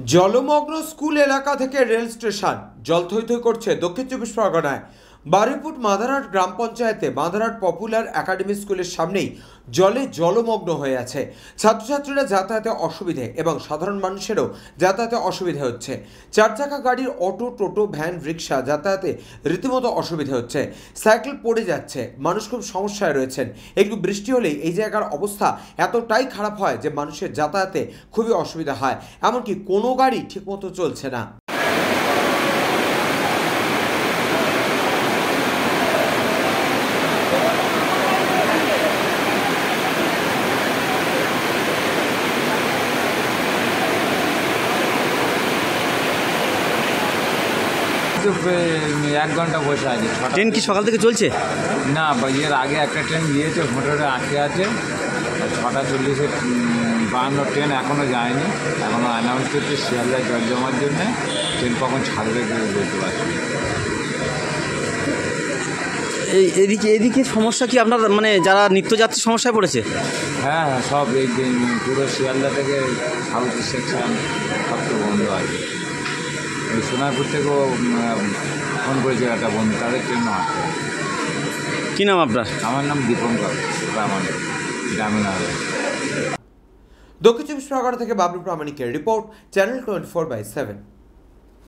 জলমগ্ন স্কুল এলাকা থেকে রেল স্টেশন জল থই থই করছে দক্ষিণ চব্বিশ পরগনায়। বারুইপুর মাদারহাট গ্রাম পঞ্চায়েতে মাদারহাট পপুলার একাডেমি স্কুলের সামনেই জলে জলমগ্ন হয়ে আছে। ছাত্রছাত্রীরা যাতায়াতে অসুবিধে এবং সাধারণ মানুষেরও যাতায়াতে অসুবিধা হচ্ছে। চার চাকা গাড়ির অটো, টোটো, ভ্যান, রিক্সা যাতায়াতে রীতিমতো অসুবিধা হচ্ছে। সাইকেল পড়ে যাচ্ছে, মানুষ খুব সমস্যায় রয়েছেন। একটু বৃষ্টি হলেই এই জায়গার অবস্থা এতটাই খারাপ হয় যে মানুষের যাতায়াতে খুবই অসুবিধা হয়, এমনকি কোনো গাড়ি ঠিকমতো চলছে না। এক ঘন্টা বসে আছে। ট্রেন কি সকাল থেকে চলছে? না, এর আগে একটা ট্রেন গিয়েছে, মোটরে আটকে আছে। 6:40-এ 52 ট্রেন এখনও যায়নি, এখনও অ্যানাউন্স করছে শিয়ালদায় জল জমার জন্যে। ট্রেন কখন ছাড়বে কেউ বলতে পারছি। এদিকে সমস্যা কি আপনার, মানে যারা নিত্যযাত্রী সমস্যায় পড়েছে? হ্যাঁ, সব এই পুরো শিয়ালদা থেকে সাউথ সেকশন সব তো বন্ধ আছে। এই সোনারপুর থেকেও ফোন করেছে একটা বন্ধু, তাদের ট্রেনও আসছে। কী নাম আপনার? আমার নাম দীপঙ্কর প্রামাণিক, গ্রামীণ। দক্ষিণ চব্বিশ পরগনা থেকে বাবলু প্রামাণিকের রিপোর্ট, চ্যানেল 24/7।